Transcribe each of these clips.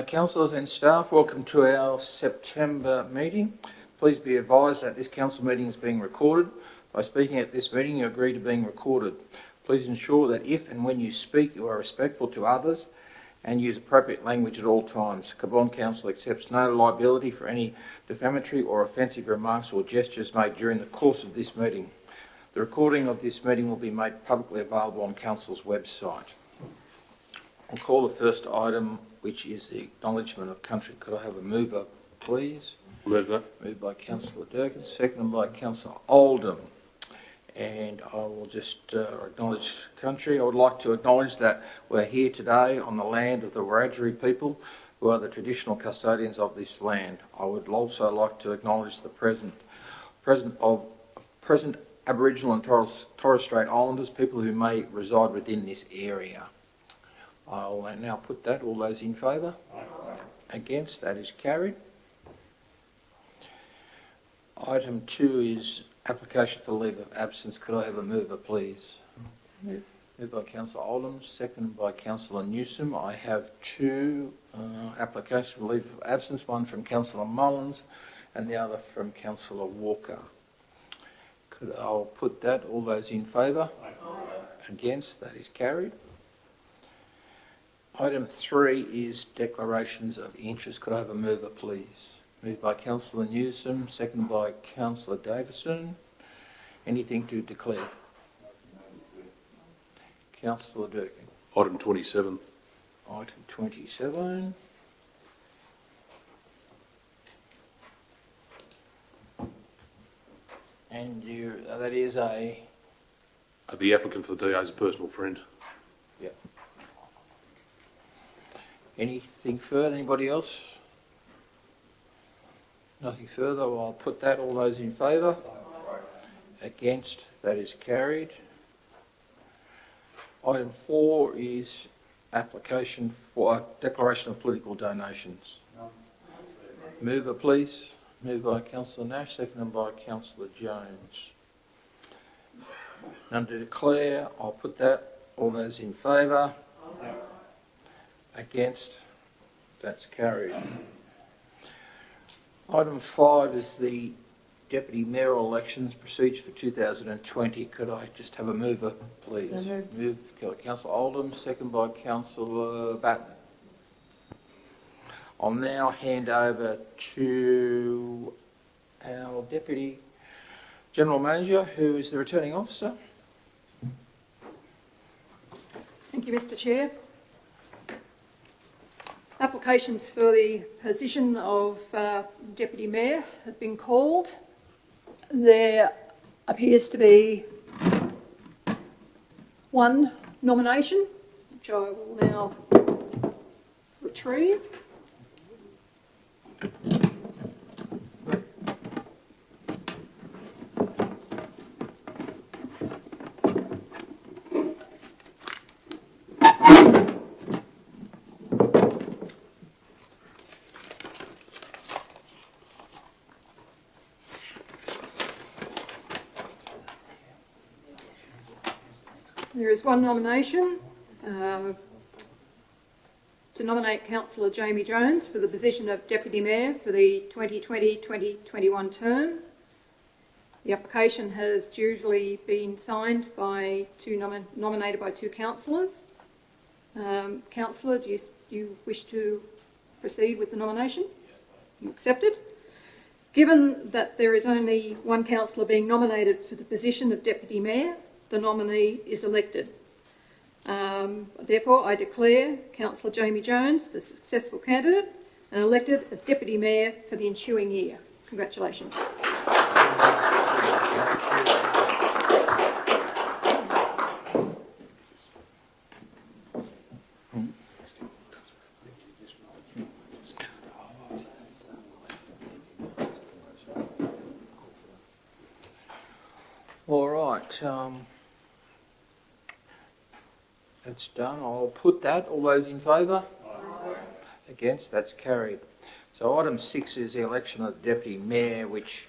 Councillors and staff, welcome to our September meeting. Please be advised that this council meeting is being recorded. By speaking at this meeting, you agree to being recorded. Please ensure that if and when you speak, you are respectful to others and use appropriate language at all times. Cabonne Council accepts no liability for any defamatory or offensive remarks or gestures made during the course of this meeting. The recording of this meeting will be made publicly available on Council's website. I'll call the first item, which is the acknowledgement of country. Could I have a mover, please? Move that. Moved by Councillor Durkin, seconded by Councillor Oldham. And I will just acknowledge country. I would like to acknowledge that we're here today on the land of the Wiradjuri people, who are the traditional custodians of this land. I would also like to acknowledge the present Aboriginal and Torres Strait Islanders, people who may reside within this area. I'll now put that. All those in favour? Against? That is carried. Item 2 is application for leave of absence. Could I have a mover, please? Moved by Councillor Oldham, seconded by Councillor Newsom. I have two applications for leave of absence, one from Councillor Mullins and the other from Councillor Walker. I'll put that. All those in favour? Against? That is carried. Item 3 is declarations of interest. Could I have a mover, please? Moved by Councillor Newsom, seconded by Councillor Davison. Anything to declare? Councillor Durkin. Item 27. Item 27. And that is a... The applicant for the DA is a personal friend. Yeah. Anything further? Anybody else? Nothing further. Well, I'll put that. All those in favour? Against? That is carried. Item 4 is application for a declaration of political donations. Mover, please. Moved by Councillor Nash, seconded by Councillor Jones. None to declare. I'll put that. All those in favour? Against? That's carried. Item 5 is the Deputy Mayoral Elections procedure for 2020. Could I just have a mover, please? So moved by Councillor Oldham, second by Councillor Batten. I'll now hand over to our Deputy General Manager, who is the returning officer. Thank you, Mr. Chair. Applications for the position of Deputy Mayor have been called. There appears to be one nomination, which I will now retrieve. There is one nomination to nominate Councillor Jamie Jones for the position of Deputy Mayor for the 2020-2021 term. The application has duly been signed by nominated by two councillors. Councillor, do you wish to proceed with the nomination? You accept it? Given that there is only one councillor being nominated for the position of Deputy Mayor, the nominee is elected. Therefore, I declare Councillor Jamie Jones the successful candidate and elected as Deputy Mayor for the ensuing year. Congratulations. All right. That's done. I'll put that. All those in favour? Against? That's carried. So item 6 is the election of the Deputy Mayor, which,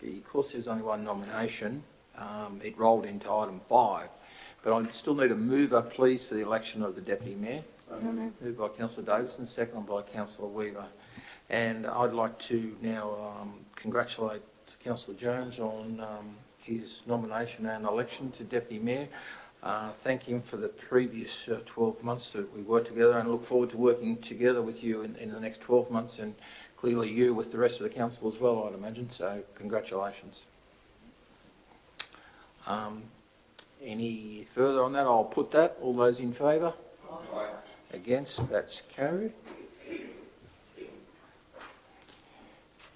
because there's only one nomination, it rolled into item 5. But I still need a mover, please, for the election of the Deputy Mayor. Moved by councillor Davison, seconded by councillor Weaver. And I'd like to now congratulate councillor Jones on his nomination and election to Deputy Mayor. Thank him for the previous 12 months that we worked together, and look forward to working together with you in the next 12 months, and clearly you with the rest of the council as well, I'd imagine. So congratulations. Any further on that? I'll put that. All those in favour? Aye. Against? That's carried.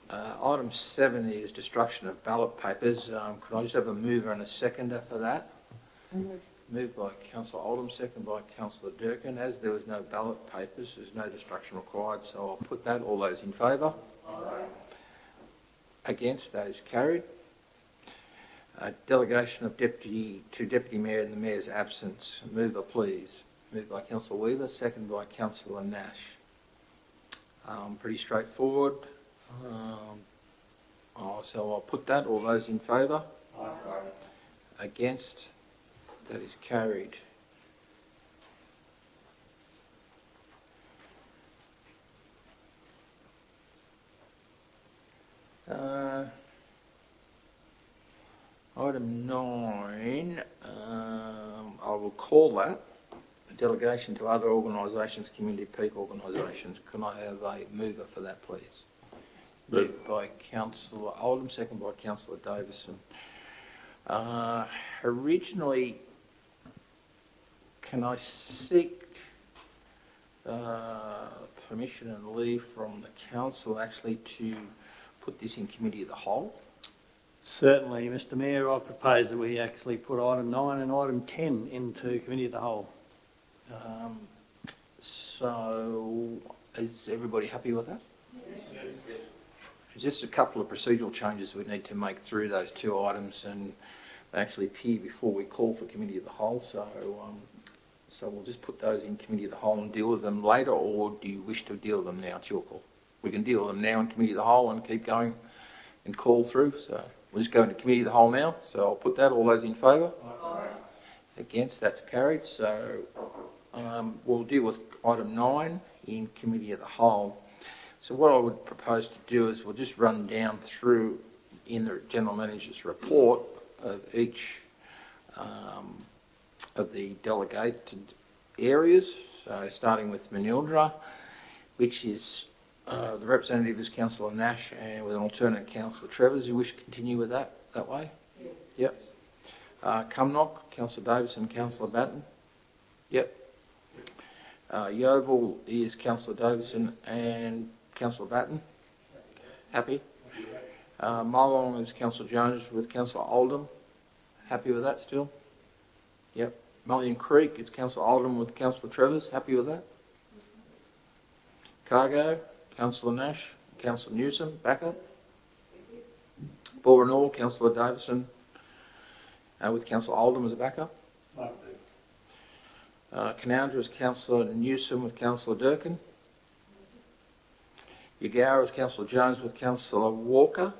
Item 7 is destruction of ballot papers. Could I just have a mover and a seconder for that? Moved by councillor Oldham, seconded by councillor Durkin. As there was no ballot papers, there's no destruction required, so I'll put that. All those in favour? Aye. Against? That is carried. Delegation of deputy mayor in the mayor's absence. Mover, please. Moved by councillor Weaver, seconded by councillor Nash. Pretty straightforward. So I'll put that. All those in favour? Aye. Against? That is carried. Item 9, I will call that a delegation to other organisations, community peak organisations. Can I have a mover for that, please? Moved by councillor Oldham, second by councillor Davison. Originally, can I seek permission and leave from the council actually to put this in committee of the whole? Certainly, Mr Mayor, I propose that we actually put item 9 and item 10 into committee of the whole. So, is everybody happy with that? Yes. There's just a couple of procedural changes we need to make through those two items, and they actually appear before we call for committee of the whole. So we'll just put those in committee of the whole and deal with them later, or do you wish to deal with them now? It's your call. We can deal with them now in committee of the whole and keep going and call through. So we'll just go into committee of the whole now. So I'll put that. All those in favour? Aye. Against? That's carried. So we'll deal with item 9 in committee of the whole. So what I would propose to do is we'll just run down through in the General Manager's report of each of the delegated areas. So starting with Manildra, which is the representative is Councillor Nash, and with an alternate Councillor Trevors. You wish to continue with that way? Yes. Yep. Cumnock, Councillor Davis and Councillor Batten. Yep. Yeovil is Councillor Davison and Councillor Batten. Happy? Molong is Councillor Jones with Councillor Oldham. Happy with that still? Yep. Mullion Creek is Councillor Oldham with Councillor Trevors. Happy with that? Cargo, Councillor Nash, Councillor Newsom, backup. Borenall, Councillor Davison with Councillor Oldham as a backup. Canoundra is Councillor Newsom with Councillor Durkin. Yagara is Councillor Jones with Councillor Walker.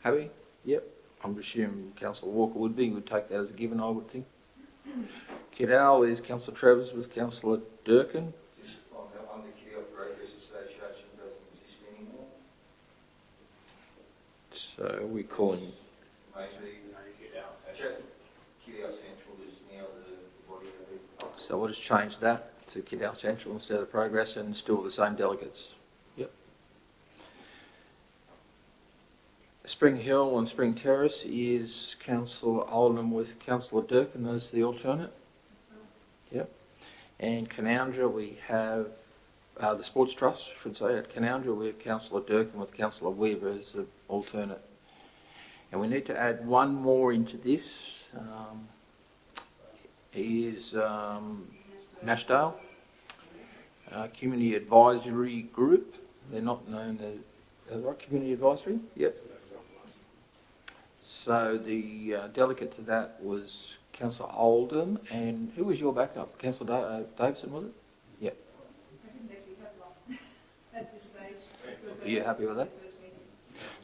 Happy? Yep. I'm assuming Councillor Walker would be. Would take that as a given, I would think. Kidal is Councillor Trevors with Councillor Durkin. Just on the Kidal Progress Association doesn't exist anymore. So we're calling. Maybe Kidal Central is now the body of it. So we'll just change that to Kidal Central instead of Progress, and still the same delegates. Yep. Spring Hill and Spring Terrace is Councillor Oldham with Councillor Durkin as the alternate. Yep. And Canoundra we have the Sports Trust, I should say, at Canoundra we have Councillor Durkin with Councillor Weaver as the alternate. And we need to add one more into this. Is Nashdale Community Advisory Group. They're not known as right, Community Advisory. Yep. So the delegate to that was Councillor Oldham, and who was your backup? Councillor Davison, was it? Yep. I didn't actually have one at this stage. Are you happy with that?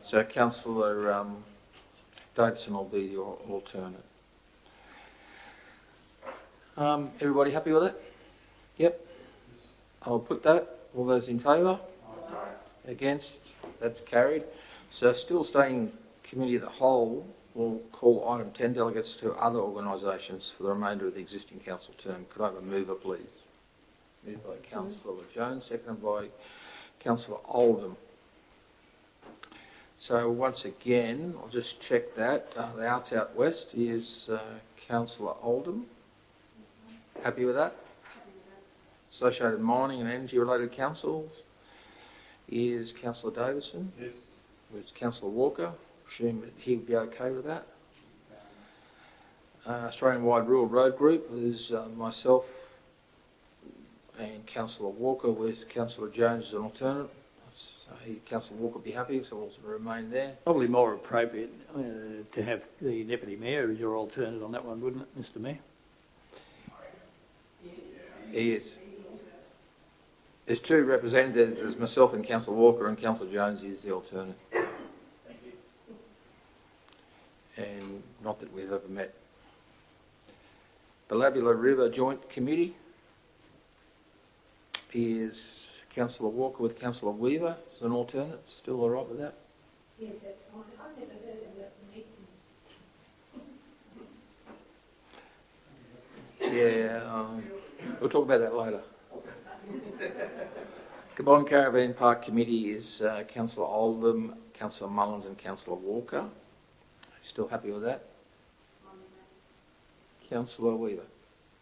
So Councillor Davison will be your alternate. Everybody happy with it? Yep. I'll put that. All those in favour? Against? That's carried. So still staying committee of the whole, we'll call item 10 delegates to other organisations for the remainder of the existing council term. Could I have a mover, please? Moved by Councillor Jones, seconded by Councillor Oldham. So once again, I'll just check that. The Arts Out West is Councillor Oldham. Happy with that? Associated Mining and Energy Related Councils is Councillor Davison. Yes. It's Councillor Walker. Assume that he'd be okay with that. Australian Wide Rural Road Group is myself and Councillor Walker with Councillor Jones as an alternate. So Councillor Walker would be happy, so we'll remain there. Probably more appropriate to have the Deputy Mayor as your alternate on that one, wouldn't it, Mr Mayor? He is. There's two representatives, there's myself and Councillor Walker, and Councillor Jones is the alternate. And not that we've ever met. Ballabula River Joint Committee is Councillor Walker with Councillor Weaver as an alternate. Still all right with that? Yes, that's fine. I've never heard about the meeting. Yeah, we'll talk about that later. Cabon Caravan Park Committee is Councillor Oldham, Councillor Mullins and Councillor Walker. Still happy with that? Councillor Weaver.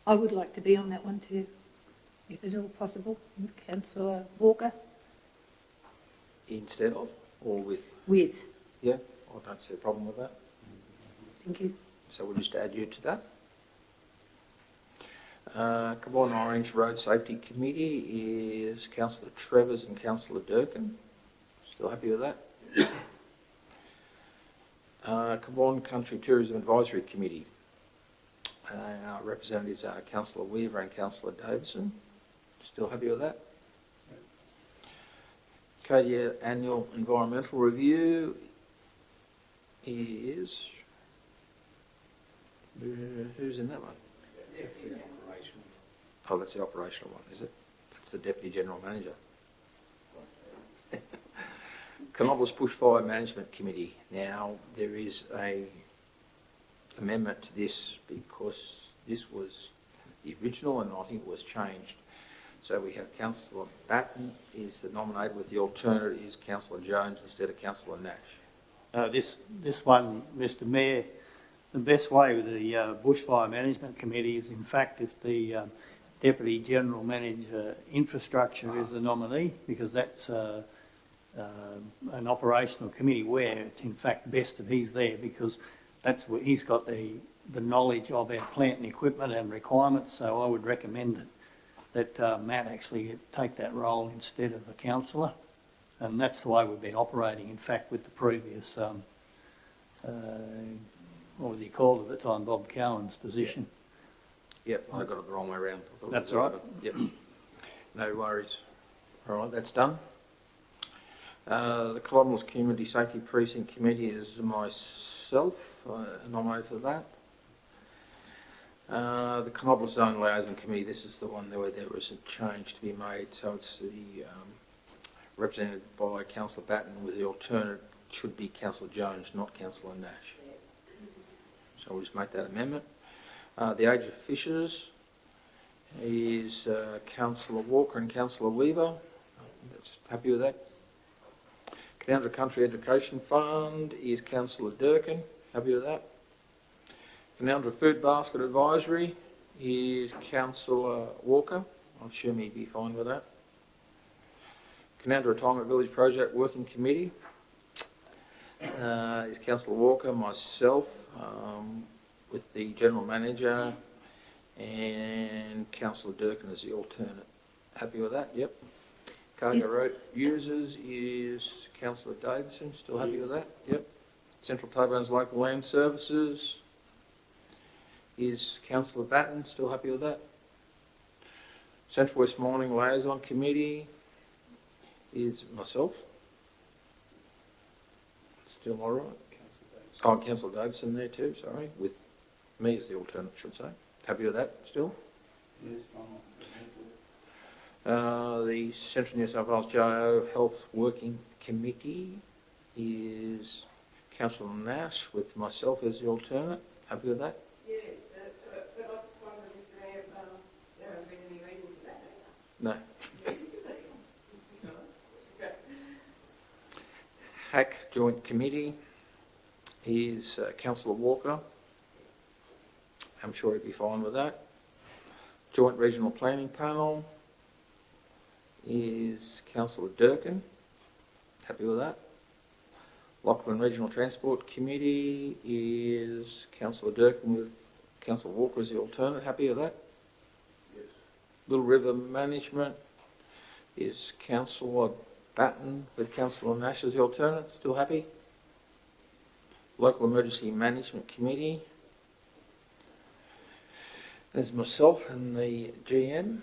I would like to be on that one too, if at all possible, with Councillor Walker. Instead of, or with? With. Yeah, I don't see a problem with that. Thank you. So we'll just add you to that. Cabon Orange Road Safety Committee is Councillor Trevors and Councillor Durkin. Still happy with that? Cabon Country Tourism Advisory Committee. Our representatives are Councillor Weaver and Councillor Davison. Still happy with that? Cadia Annual Environmental Review is... Who's in that one? Oh, that's the operational one, is it? That's the Deputy General Manager. Canobolas Bushfire Management Committee. Now, there is a amendment to this because this was the original and I think it was changed. So we have Councillor Batten is the nominated with the alternate is Councillor Jones instead of Councillor Nash. This one, Mr Mayor, the best way with the Bushfire Management Committee is in fact if the Deputy General Manager Infrastructure is the nominee, because that's an operational committee where it's in fact best if he's there, because that's where he's got the knowledge of our plant and equipment and requirements. So I would recommend that Matt actually take that role instead of a councillor, and that's the way we've been operating in fact with the previous what was he called at the time, Bob Cowan's position. Yep, I got it the wrong way around. That's all right. Yep, no worries. All right, that's done. The Colombus Community Safety Precinct Committee is myself, nominated for that. The Canobolas Zone Liaison Committee, this is the one where there was a change to be made, so it's the represented by Councillor Batten with the alternate should be Councillor Jones, not Councillor Nash. So we'll just make that amendment. The Age of Fishers is Councillor Walker and Councillor Weaver. That's happy with that. Canowindra Country Education Fund is Councillor Durkin. Happy with that. Canowindra Food Basket Advisory is Councillor Walker. I'm sure he'd be fine with that. Canowindra Retirement Village Project Working Committee is Councillor Walker, myself, with the General Manager, and Councillor Durkin as the alternate. Happy with that? Yep. Cargo Yes. Road Users is Councillor Davison. Still happy with that? Yep. Central Tabarans Local Land Services is Councillor Batten. Still happy with that? Central West Mining Liaison Committee is myself. Still all right? Oh, Councillor Davison there too, sorry, with me as the alternate, I should say. Happy with that still? Yes, The Central New South Wales JO Health Working Committee is Councillor Nash with myself as the alternate. Happy with that? Yes, but I just wondered, Mr Mayor, there haven't been any meetings of that No. either. HAC Joint Committee is Councillor Walker. I'm sure he'd be fine with that. Joint Regional Planning Panel is Councillor Durkin. Happy with that. Lachlan Regional Transport Committee is Councillor Durkin with Councillor Walker as the alternate. Happy with that. Yes. Little River Management is Councillor Batten with Councillor Nash as the alternate. Still happy? Local Emergency Management Committee. There's myself and the GM.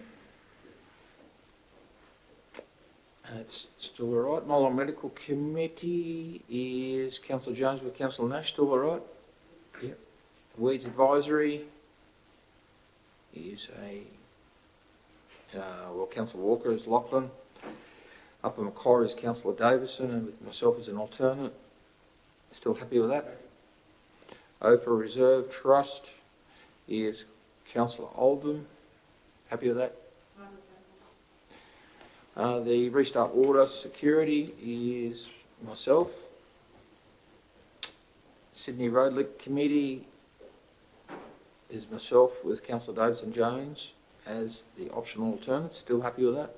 It's still all right. Molong Medical Committee is Councillor Jones with Councillor Nash. Still all right? Yep. Weeds Advisory is Councillor Walker is Lachlan. Upper Macquarie is Councillor Davison, and with myself as an alternate. Still happy with that? Ophir Reserve Trust is Councillor Oldham. Happy with that? The Restart Water Security is myself. Sydney Road Link Committee is myself with Councillor Davison Jones as the optional alternate. Still happy with that?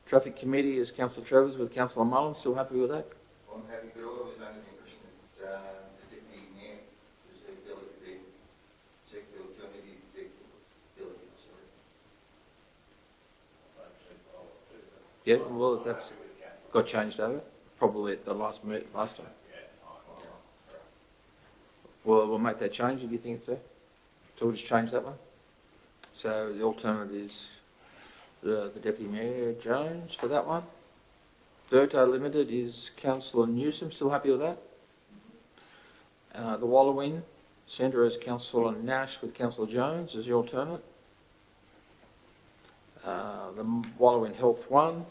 Traffic Committee is Councillor Travers with Councillor Mullins. Still happy with that? I'm happy, but I was under the impression that the deputy mayor was the delegate, the alternative delegate, sorry. Yeah, well, that's got changed over, probably at the last time. Well, we'll make that change if you think it's there. So we'll just change that one. So the alternate is the Deputy Mayor Jones for that one. Verto Limited is Councillor Newsom. Still happy with that? The Wallowing Centre is Councillor Nash with Councillor Jones as the alternate. The Wallowing Health one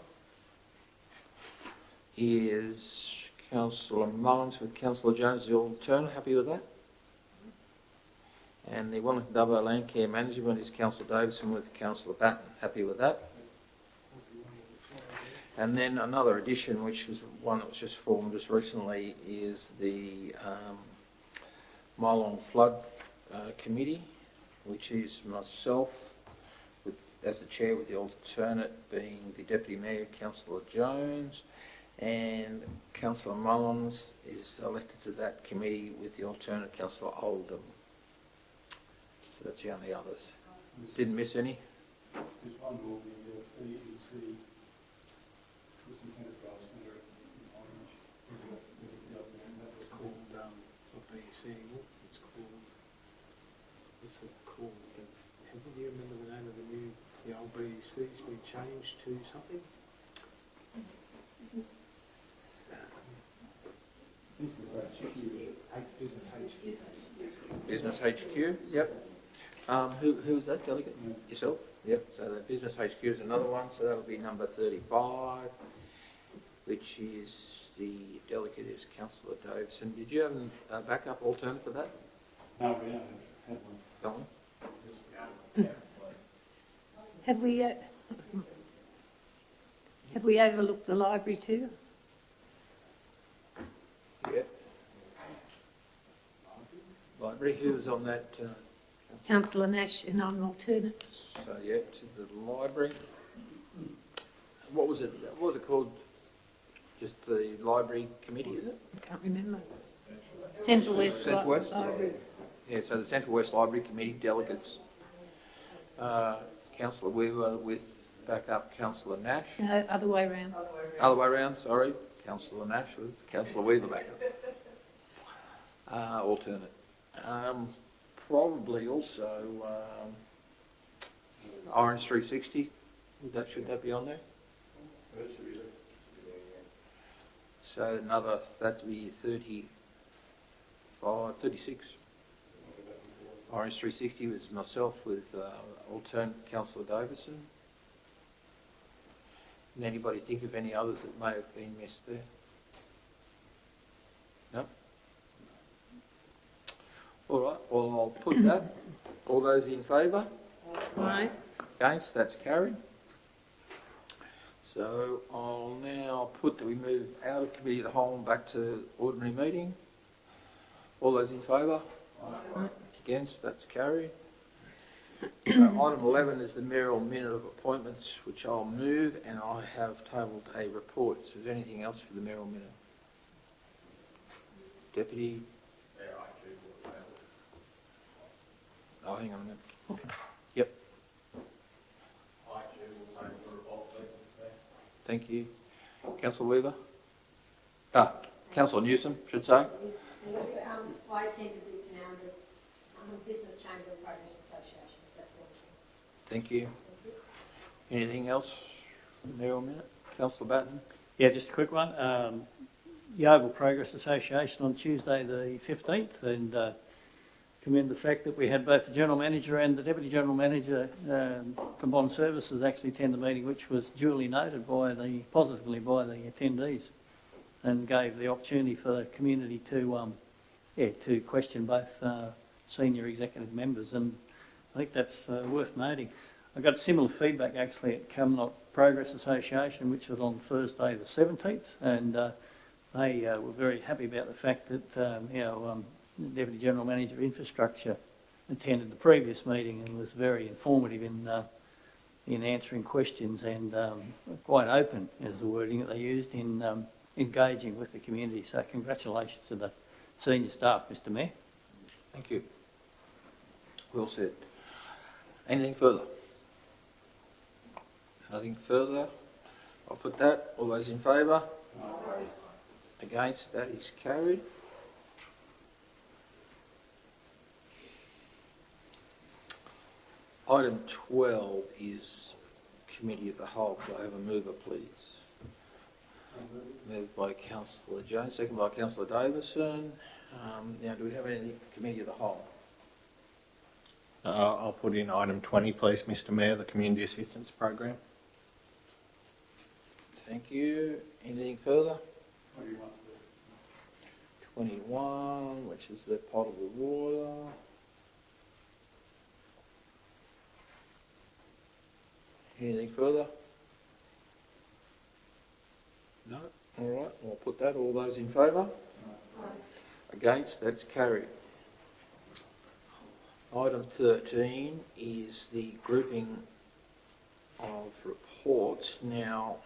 is Councillor Mullins with Councillor Jones as the alternate. Happy with that? And the Wellington Dubbo Land Care Management is Councillor Davison with Councillor Batten. Happy with that? And then another addition, which is one that was just formed just recently, is the Molong Flood Committee, which is myself as the chair, with the alternate being the Deputy Mayor, Councillor Jones, and Councillor Mullins is elected to that committee with the alternate Councillor Oldham. So that's the only others. Didn't miss any? There's one more, the EEC Business Enterprise Centre in Orange. It's called, not BEC anymore, it's called, what's it called? Do you remember the name of the old BEC's been changed to something? Business HQ, yep. Who was that, delegate? Yourself? Yep, so the Business HQ is another one, so that'll be number 35, which is the delegate is Councillor Davison. Did you have a backup alternate for that? No, we haven't had one. Go on. Have we overlooked the library too? Yeah. Library, who was on that? Councillor Nash and I'm an alternate. So, yeah, to the library. What was it called? Just the library committee, is it? I can't remember. Central West Central West? Libraries. Yeah, so the Central West Library Committee delegates. Councillor Weaver with backup Councillor Nash. No, other way round. Other way around, sorry. Councillor Nash with Councillor Weaver backup. Alternate. Probably also Orange 360. Should that be on there? So another, that'd be 35, 36. Orange 360 was myself with alternate Councillor Davison. Can anybody think of any others that may have been missed there? No? All right, well, I'll put that. All those in favour? Aye. Against? That's carried. So I'll now put that we move out of committee of the whole and back to ordinary meeting. All those in favour? Against? That's carried. Item 11 is the mayoral minute of appointments, which I'll move, and I have tabled a report. So is there anything else for the mayoral minute? Deputy? Oh, hang on a minute. Yep. Thank you. Councillor Weaver? Councillor Newsom, should say. I attended the Business Chamber of Progress Association, that's one thing. Thank you. Anything else for the mayoral minute? Councillor Batten? Yeah, just a quick one. Yeovil Progress Association on Tuesday the 15th, and commend the fact that we had both the General Manager and the Deputy General Manager Combined Services actually attend the meeting, which was duly noted positively by the attendees, and gave the opportunity for the community to question both senior executive members, and I think that's worth noting. I got similar feedback actually at Camelot Progress Association, which was on Thursday the 17th, and they were very happy about the fact that the Deputy General Manager of Infrastructure attended the previous meeting and was very informative in answering questions, and quite open is the wording that they used in engaging with the community. So congratulations to the senior staff, Mr Mayor. Thank you. Well said. Anything further? Nothing further. I'll put that. All those in favour? Against? That is carried. Item 12 is Committee of the Whole. Could I have a mover, please? Moved by Councillor Jones, second by Councillor Davison. Now, do we have anything for Committee of the Whole? I'll put in item 20, please, Mr Mayor, the Community Assistance Program. Thank you. Anything further? 21. 21, which is the potable water. Anything further? No? All right, I'll put that. All those in favour? Against? That's carried. Item 13 is the grouping of reports. Now,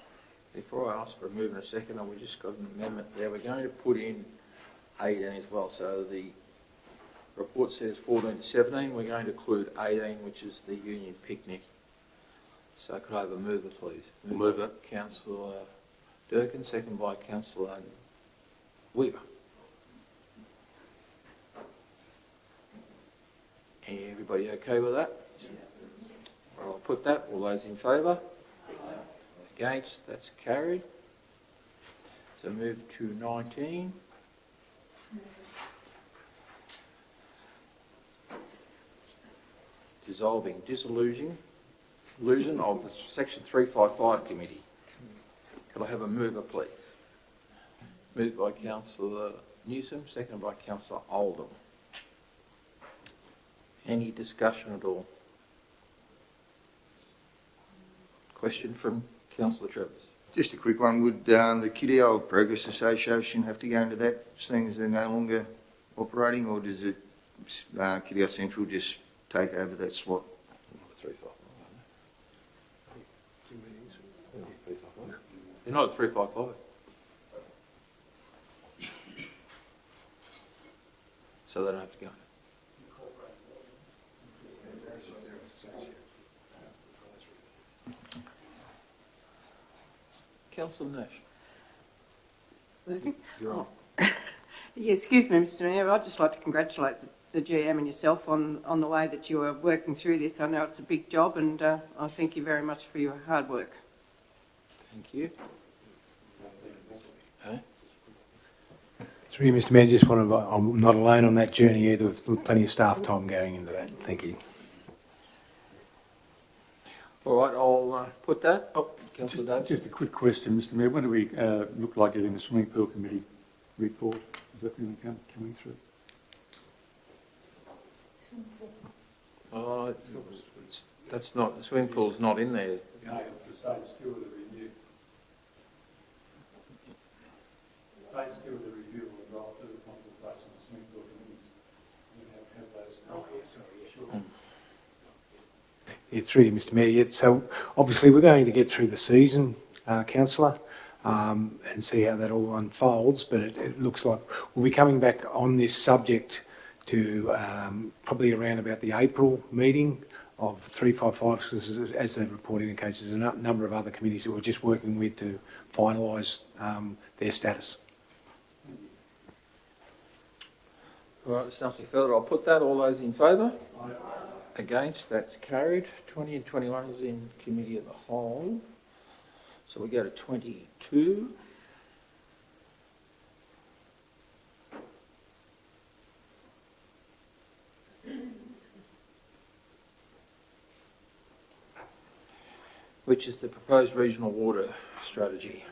before I ask for a move in a second, we just got an amendment there. We're going to put in 18 as well. So the report says 14 to 17. We're going to include 18, which is the union picnic. So could I have a mover, please? We'll move that. Councillor Durkin, second by Councillor Weaver. Everybody okay with that? I'll put that. All those in favour? Against? That's carried. So move to 19. Dissolution of the Section 355 Committee. Could I have a mover, please? Moved by Councillor Newsom, seconded by Councillor Oldham. Any discussion at all? Question from Councillor Travers. Just a quick one. Would the Kiddial Progress Association have to go into that, seeing as they're no longer operating, or does it Kiddial Central just take over that slot? 355. They're not at 355. So they don't have to go. Councillor Nash. You're on. Yeah, excuse me, Mr Mayor, I'd just like to congratulate the GM and yourself on the way that you are working through this. I know it's a big job, and I thank you very much for your hard work. Thank you. Through you, Mr Mayor, just want to, I'm not alone on that journey either, with plenty of staff time going into that. Thank you. All right, I'll put that. Oh, Councillor Davis. Just a quick question, Mr Mayor. When do we look like getting the swimming pool committee report? Is that going to coming through? That's not, the swimming pool's not in there. No, it's the state steward of review. The state steward of review will draft the consultation of swimming pool committees. You have those. Oh, yeah, sorry, yeah. Sure. Yeah, through you, Mr Mayor. Yeah, so obviously we're going to get through the season, Councillor, and see how that all unfolds, but it looks like we'll be coming back on this subject to probably around about the April meeting of 355, because as the report indicates, there's a number of other committees that we're just working with to finalise their status. All right, there's nothing further. I'll put that. All those in favour? Against? That's carried. 20 and 21 is in committee of the whole. So we go to 22. Which is the proposed regional water strategy.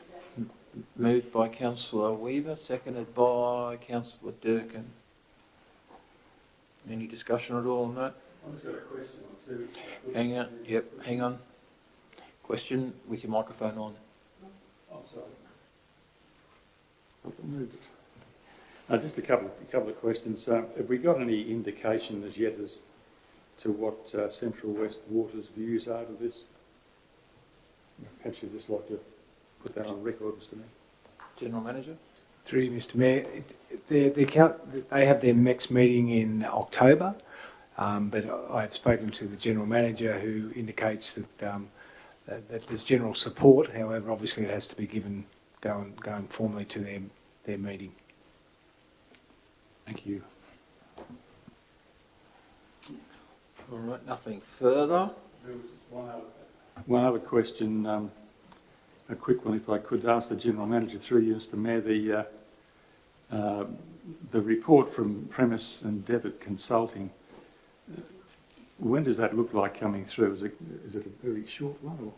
Moved by Councillor Weaver, seconded by Councillor Durkin. Any discussion at all on that? I've just got a question or two. Hang on, yep, hang on. Question with your microphone on. I'm sorry. I've moved it. Just a couple of questions. Have we got any indication as yet as to what Central West Water's views are to this? Perhaps you'd just like to put that on record, Mr Mayor. General Manager? Through you, Mr Mayor. They have their next meeting in October, but I've spoken to the General Manager who indicates that that there's general support. However, obviously it has to be given going formally to their meeting. Thank you. All right, nothing further. There was just one other question, a quick one, if I could ask the General Manager through you, Mr Mayor. The report from Premise and Devitt Consulting, when does that look like coming through? Is it a very short one? Or?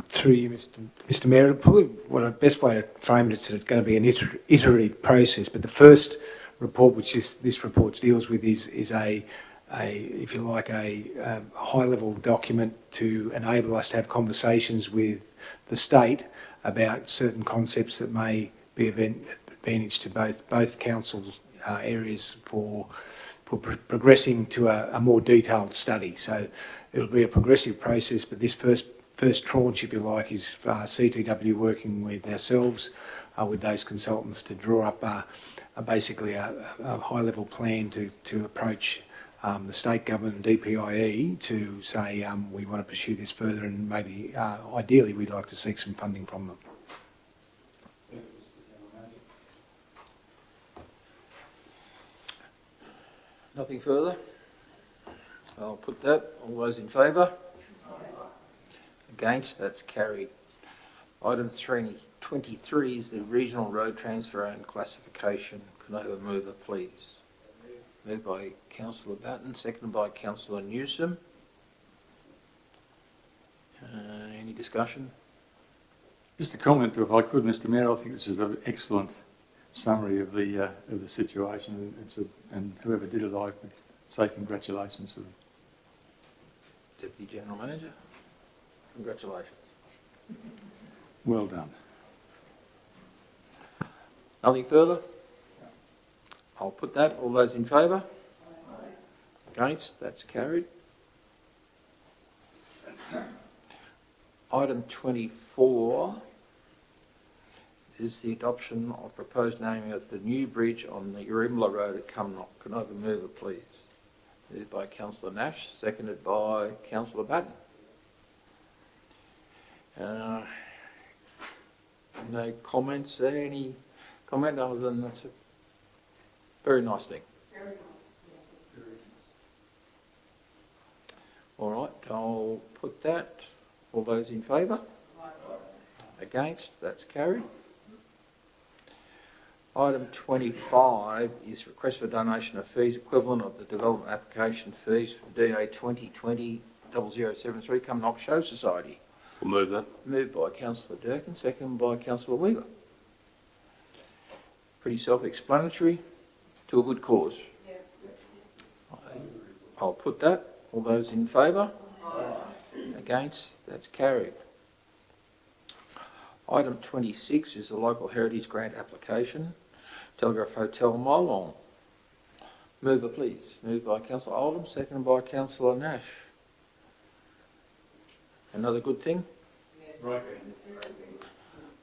Through you, Mr Mayor, probably what the best way to frame it is that it's going to be an iterative process, but the first report, which this report deals with, is a if you like, a high-level document to enable us to have conversations with the state about certain concepts that may be of advantage to both councils' areas for progressing to a more detailed study. So it'll be a progressive process, but this first tranche, if you like, is CTW working with ourselves, with those consultants to draw up basically a high-level plan to approach the state government and DPIE to say we want to pursue this further, and maybe ideally we'd like to seek some funding from them. Nothing further? I'll put that. All those in favour? Against? That's carried. Item 23 is the regional road transfer and classification. Can I have a mover, please? Moved by Councillor Batten, seconded by Councillor Newsom. Any discussion? Just a comment, if I could, Mr Mayor. I think this is an excellent summary of the situation, and whoever did it, I would say congratulations to them. Deputy General Manager, congratulations. Well done. Nothing further? I'll put that. All those in favour? Against? That's carried. Item 24 is the adoption of proposed naming of the new bridge on the Urimbla Road at Cumnock. Can I have a mover, please? Moved by Councillor Nash, seconded by Councillor Batten. No comments there? Any comment other than that's a very nice thing? Very nice. Very nice. All right, I'll put that. All those in favour? Against? That's carried. Item 25 is request for donation of fees equivalent of the development application fees for DA 2020-0073 Cumnock Show Society. We'll move that. Moved by councillor Durkin, seconded by councillor Weaver. Pretty self-explanatory, to a good cause. I'll put that. All those in favour? Against? That's carried. Item 26 is the local heritage grant application, Telegraph Hotel Molong. Mover, please. Moved by councillor Oldham, seconded by councillor Nash. Another good thing? Right.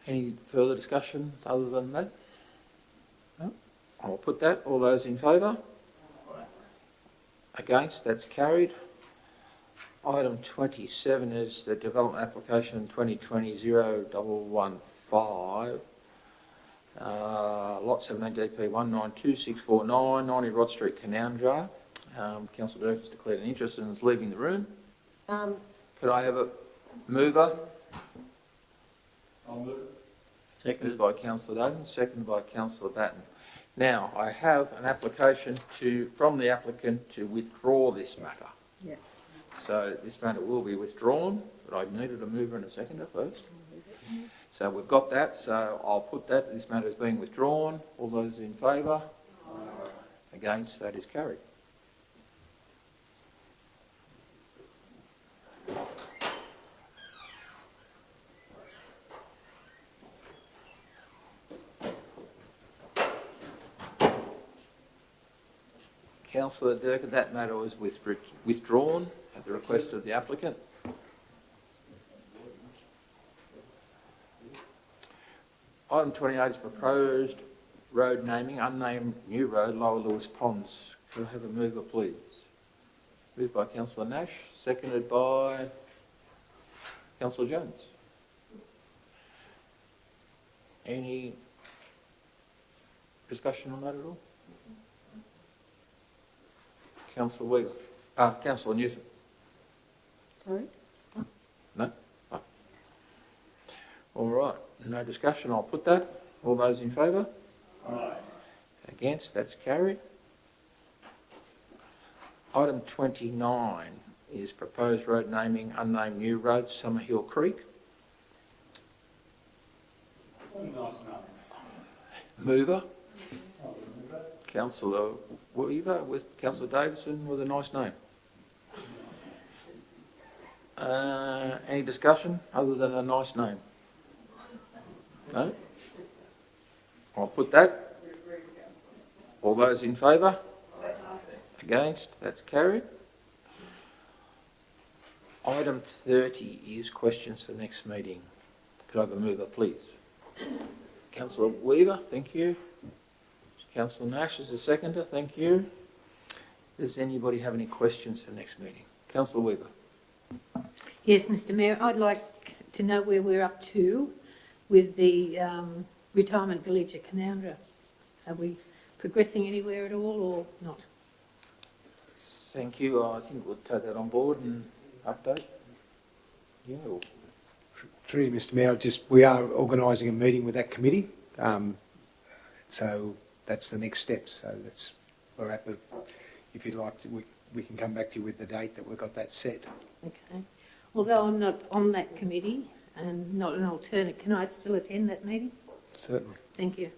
Any further discussion other than that? No? I'll put that. All those in favour? Against? That's carried. Item 27 is the development application 2020-0115, lot 17 DP 192649, 90 Rod Street, Canowindra. Councillor Durkin has declared an interest and is leaving the room. Could I have a mover? I'll move. Moved by councillor Dayton, seconded by councillor Batten. Now, I have an application from the applicant to withdraw this matter. Yes. So this matter will be withdrawn, but I needed a mover and a seconder first. So we've got that, so I'll put that, this matter is being withdrawn. All those in favour? Against? That is carried. Councillor Durkin, that matter was withdrawn at the request of the applicant. Item 28 is proposed road naming, unnamed new road, Lower Lewis Ponds. Could I have a mover, please? Moved by councillor Nash, seconded by councillor Jones. Any discussion on that at all? Councillor Weaver. Councillor Newsom. Sorry? No? Oh. All right, no discussion, I'll put that. All those in favour? Aye. Against, that's carried. Item 29 is proposed road naming, unnamed new road, Summerhill Creek. Nice name. Mover, I'll move that. councillor Weaver with councillor Davidson with a nice name. Any discussion other than a nice name? No? I'll put that. All those in favour? Against? That's carried. Item 30 is questions for next meeting. Could I have a mover, please? Councillor Weaver, thank you. Councillor Nash is the seconder, thank you. Does anybody have any questions for next meeting? Councillor Weaver. Yes, Mr Mayor, I'd like to know where we're up to with the retirement village at Canowindra. Are we progressing anywhere at all or not? Thank you. I think we'll take that on board and update. Yeah. Through you, Mr Mayor, we are organising a meeting with that committee, so that's the next step. So we're at the, if you'd like, we can come back to you with the date that we've got that set. Okay. Although I'm not on that committee and not an alternate, can I still attend that meeting? Certainly. Thank you.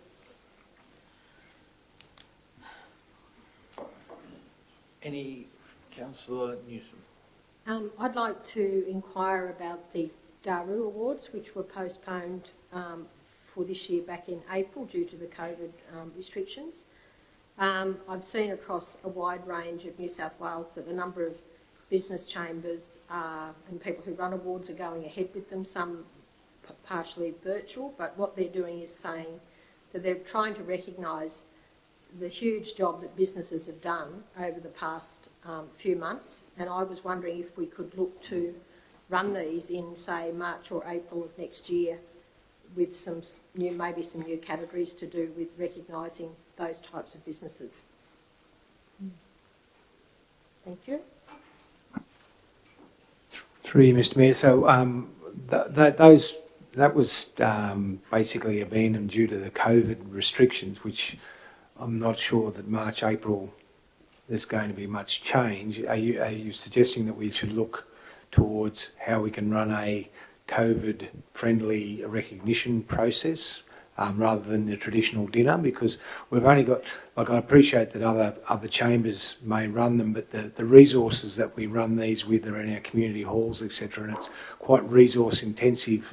Any councillor Newsom? I'd like to inquire about the Daru Awards, which were postponed for this year back in April due to the COVID restrictions. I've seen across a wide range of New South Wales that a number of business chambers and people who run awards are going ahead with them, some partially virtual, but what they're doing is saying that they're trying to recognise the huge job that businesses have done over the past few months, and I was wondering if we could look to run these in, say, March or April of next year with some new, maybe some new categories to do with recognising those types of businesses. Thank you. Through you, Mr Mayor. So those that was basically a ban due to the COVID restrictions, which I'm not sure that March, April, there's going to be much change. Are you suggesting that we should look towards how we can run a COVID-friendly recognition process rather than the traditional dinner? Because we've only got, like, I appreciate that other chambers may run them, but the resources that we run these with are in our community halls, etc., and it's quite resource intensive.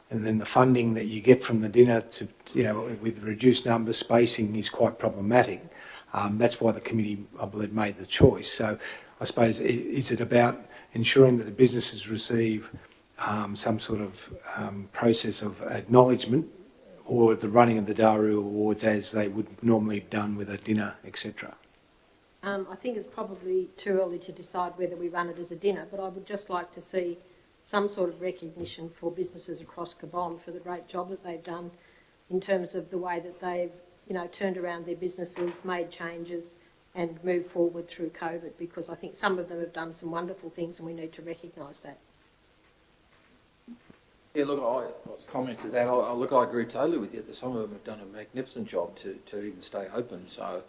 And then the funding that you get from the dinner to, you know, with reduced number spacing is quite problematic. That's why the committee, I believe, made the choice. So I suppose, is it about ensuring that the businesses receive some sort of process of acknowledgement, or the running of the Daru Awards as they would normally be done with a dinner, etc.? I think it's probably too early to decide whether we run it as a dinner, but I would just like to see some sort of recognition for businesses across Cabonne for the great job that they've done in terms of the way that they've, you know, turned around their businesses, made changes and moved forward through COVID, because I think some of them have done some wonderful things and we need to recognise that. Yeah, look, I comment to that. I agree totally with you that some of them have done a magnificent job to even stay open. So,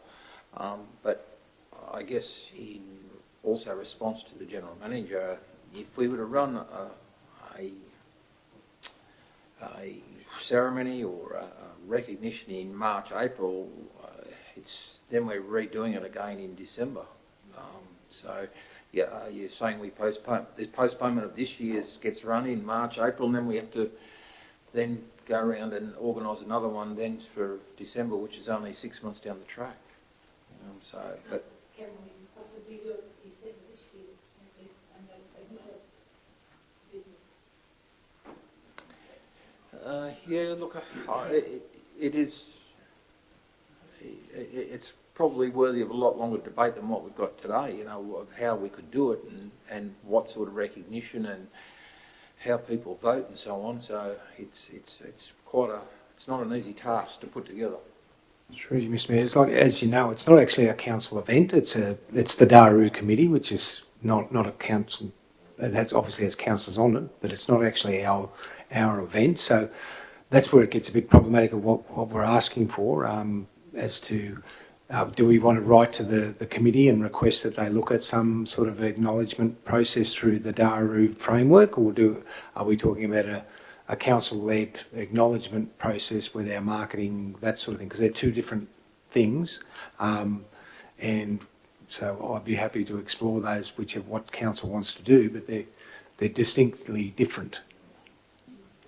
but I guess in also response to the General Manager, if we were to run a ceremony or a recognition in March, April, then we're redoing it again in December. So, yeah, you're saying we postpone. This postponement of this year's gets run in March, April, and then we have to then go around and organise another one then for December, which is only 6 months down the track. But Can we possibly do it December this year? Yeah, look, it is. It's probably worthy of a lot longer debate than what we've got today. You know, of how we could do it and what sort of recognition and how people vote and so on. So it's not an easy task to put together. Sure, Mr. Mayor. It's like, as you know, it's not actually a council event. It's the Daru Committee, which is not a council. It obviously has councillors on it, but it's not actually our event. So that's where it gets a bit problematic of what we're asking for, as to do we want to write to the committee and request that they look at some sort of acknowledgement process through the Daru framework, or are we talking about a council-led acknowledgement process with our marketing, that sort of thing? Because they're two different things, and so I'd be happy to explore those, whichever what council wants to do, but they're distinctly different.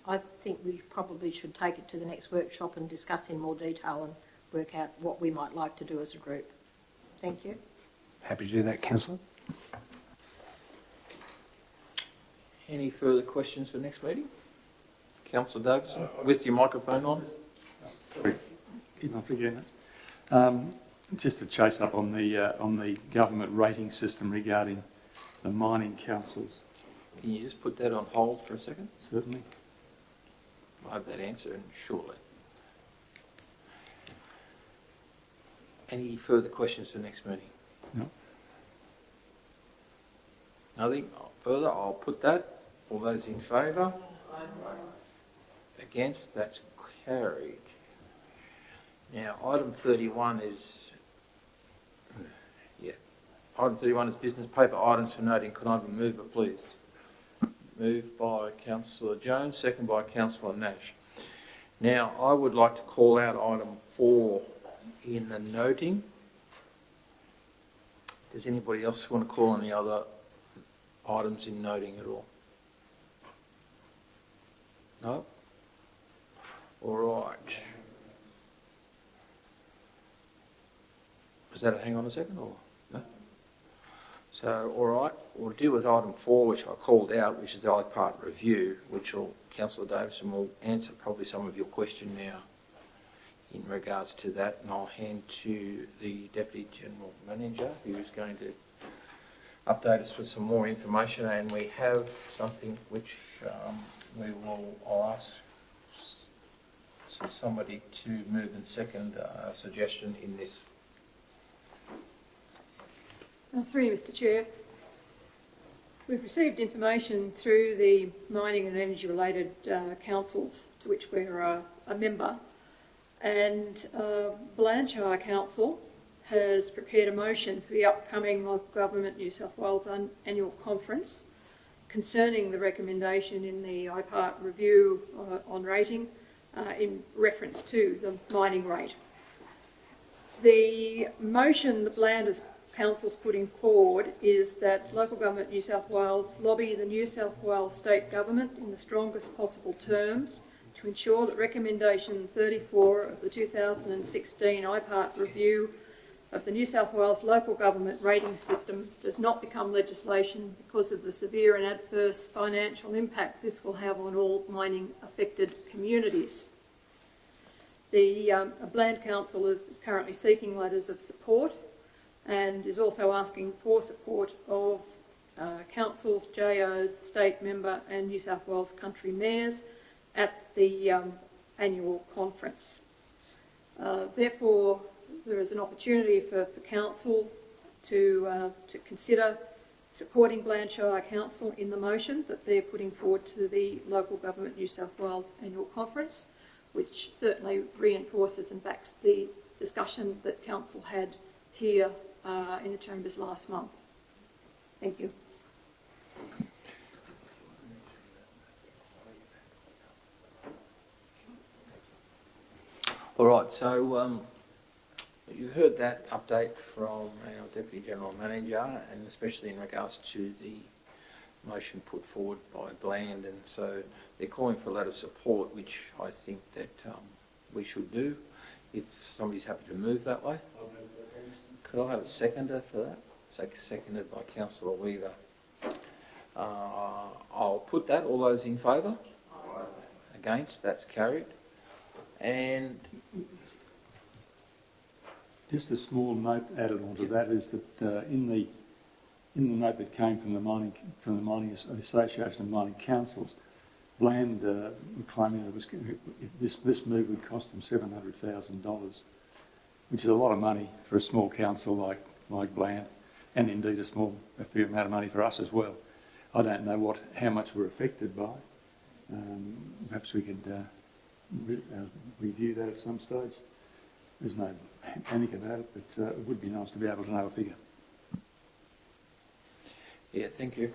I think we probably should take it to the next workshop and discuss in more detail and work out what we might like to do as a group. Thank you. Happy to do that, Councillor. Any further questions for next meeting? Councillor Davison, with your microphone on. Keep on forgetting it. Just to chase up on the government rating system regarding the mining councils. Can you just put that on hold for a second? Certainly. I'll have that answer shortly. Any further questions for next meeting? No. Nothing further? I'll put that. All those in favour? Against? That's carried. Now, item 31 is... Item 31 is business paper items for noting. Could I have a mover, please? Moved by Councillor Jones, second by Councillor Nash. Now, I would like to call out item 4 in the noting. Does anybody else want to call on the other items in noting at all? No? All right. Was that a hang on a second or no? So, all right, we'll deal with item 4, which I called out, which is the IPART review, which Councillor Davison will answer probably some of your question now in regards to that, and I'll hand to the Deputy General Manager, who is going to update us with some more information, and we have something which I'll ask somebody to move and second a suggestion in this. 3, Mr Chair. We've received information through the mining and energy related councils to which we're a member, and Blanchard Council has prepared a motion for the upcoming Local Government New South Wales annual conference concerning the recommendation in the IPART review on rating in reference to the mining rate. The motion that Bland's Council's putting forward is that Local Government New South Wales lobby the New South Wales State Government in the strongest possible terms to ensure that recommendation 34 of the 2016 IPART review of the New South Wales local government rating system does not become legislation because of the severe and adverse financial impact this will have on all mining affected communities. The Bland Council is currently seeking letters of support and is also asking for support of councils, JOs, state member and New South Wales country mayors at the annual conference. Therefore, there is an opportunity for council to consider supporting Blanchard Council in the motion that they're putting forward to the Local Government New South Wales annual conference, which certainly reinforces and backs the discussion that council had here in the chambers last month. Thank you. All right, so you heard that update from our Deputy General Manager, and especially in regards to the motion put forward by Bland, and so they're calling for a letter of support, which I think that we should do, if somebody's happy to move that way. Could I have a seconder for that? Seconded by Councillor Weaver. I'll put that. All those in favour? Against? That's carried. And Just a small note added onto that is that in the note that came from the Mining Association of Mining Councils, Bland claiming that this move would cost them $700,000, which is a lot of money for a small council like Bland, and indeed a fair amount of money for us as well. I don't know how much we're affected by. Perhaps we could review that at some stage. There's no panic about it, but it would be nice to be able to know a figure. yeah, thank you.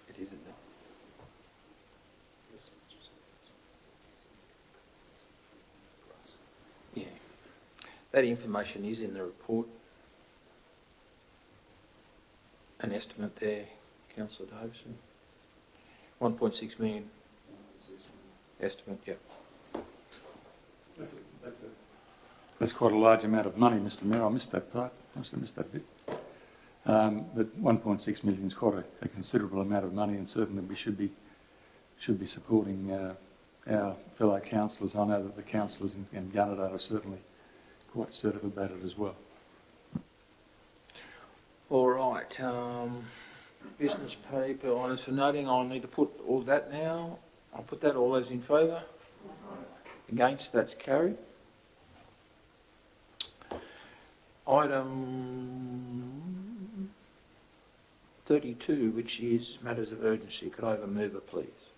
It isn't. Yeah, that information is in the report. An estimate there, Councillor Davison. 1.6 million estimate, yeah. That's quite a large amount of money, Mr Mayor. I missed that part. I must have missed that bit. But 1.6 million is quite a considerable amount of money, and certainly we should be supporting our fellow councillors. I know that the councillors in Gunnedah are certainly quite stirred up about it as well. All right, business paper items for noting. I'll need to put all that now. I'll put that. All those in favour? Against? That's carried. Item 32, which is matters of urgency. Could I have a mover, please?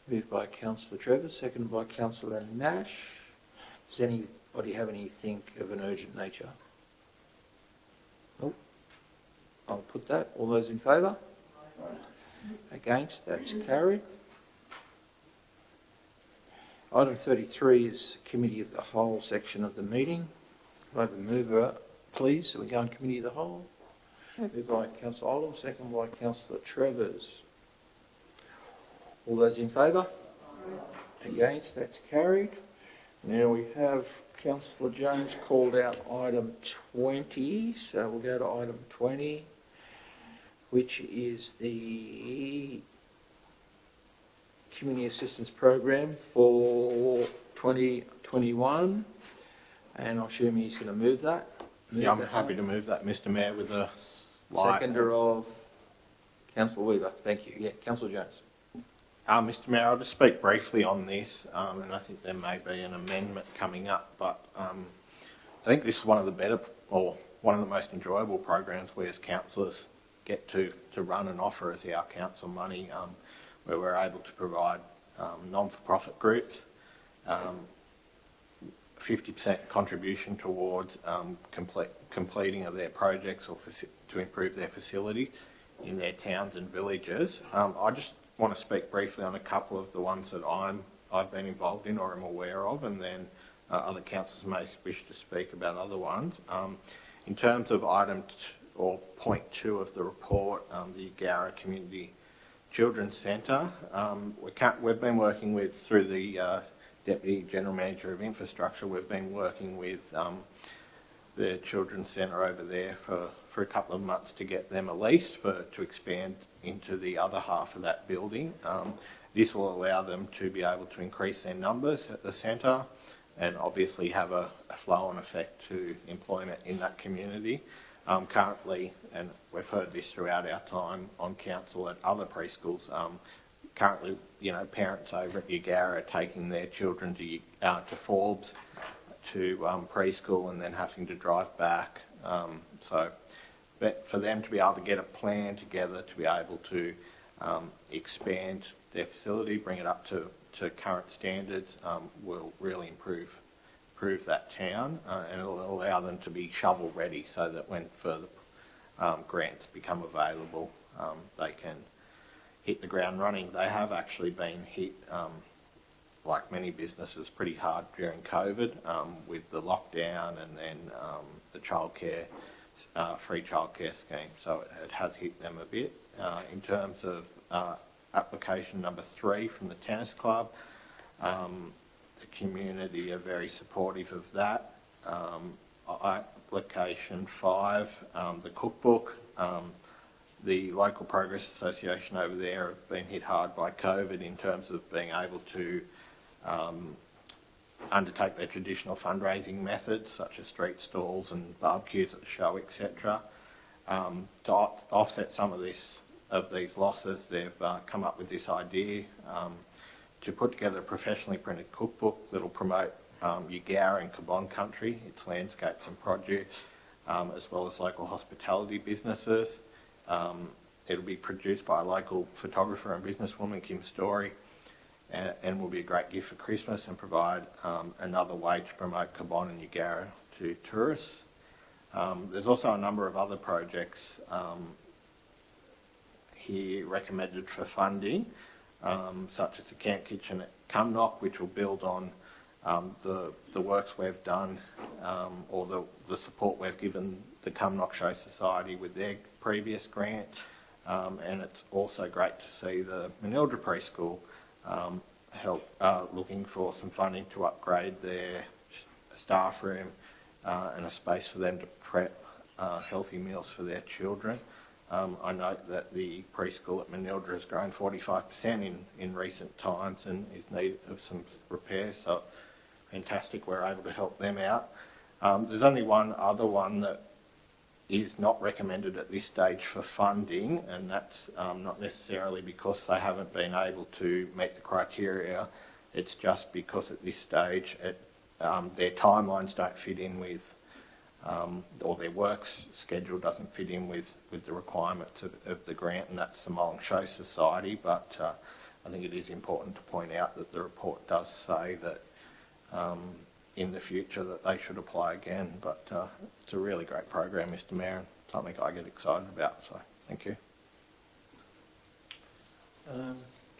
Moved by Councillor Trevor, seconded by Councillor Nash. Does anybody have anything of an urgent nature? Nope. I'll put that. All those in favour? Against? That's carried. Item 33 is Committee of the Whole section of the meeting. Could I have a mover, please? So we go in Committee of the Whole. Moved by Councillor Oldham, seconded by Councillor Travers. All those in favour? Against? That's carried. Now we have Councillor Jones called out item 20, so we'll go to item 20, which is the Community Assistance Program for 2021, and I assume he's going to move that. Yeah, I'm happy to move that, Mr Mayor, with a slight... Seconder of Councillor Weaver. Thank you. Yeah, Councillor Jones. Mr Mayor, I'll just speak briefly on this, and I think there may be an amendment coming up, but I think this is one of the better, or one of the most enjoyable programs we as councillors get to run and offer as our council money, where we're able to provide non-for-profit groups 50% contribution towards completing of their projects or to improve their facilities in their towns and villages. I just want to speak briefly on a couple of the ones that I've been involved in or am aware of, and then other councillors may wish to speak about other ones. In terms of point 2 of the report, the Yarra Community Children's Centre, we've been working with, through the Deputy General Manager of Infrastructure, we've been working with the Children's Centre over there for a couple of months to get them a lease to expand into the other half of that building. This will allow them to be able to increase their numbers at the centre and obviously have a flow-on effect to employment in that community. Currently, and we've heard this throughout our time on council at other preschools, currently, parents over at Yagara are taking their children to Forbes to preschool and then having to drive back. But for them to be able to get a plan together to be able to expand their facility, bring it up to current standards, will really improve that town, and it will allow them to be shovel ready so that when further grants become available, they can hit the ground running. They have actually been hit, like many businesses, pretty hard during COVID with the lockdown and then the childcare, free childcare scheme. So it has hit them a bit. In terms of application number 3 from the tennis club, the community are very supportive of that. Application 5, the cookbook. The local Progress Association over there have been hit hard by COVID in terms of being able to undertake their traditional fundraising methods, such as street stalls and barbecues at the show, etc. To offset some of these losses, they've come up with this idea to put together a professionally printed cookbook that will promote Yagara and Cabon country, its landscapes and produce, as well as local hospitality businesses. It'll be produced by a local photographer and businesswoman, Kim Story, and will be a great gift for Christmas and provide another way to promote Cabon and Yagara to tourists. There's also a number of other projects here recommended for funding, such as the Camp Kitchen at Cumnock, which will build on the works we've done or the support we've given the Cumnock Show Society with their previous grants. And it's also great to see the Manildra Preschool looking for some funding to upgrade their staff room and a space for them to prep healthy meals for their children. I note that the preschool at Manildra has grown 45% in recent times and is in need of some repairs, so fantastic we're able to help them out. There's only one other one that is not recommended at this stage for funding, and that's not necessarily because they haven't been able to meet the criteria. It's just because at this stage their timelines don't fit in with, or their works schedule doesn't fit in with the requirements of the grant, and that's the Molong Show Society. But I think it is important to point out that the report does say that in the future that they should apply again. But it's a really great program, Mr Mayor, and something I get excited about, so thank you.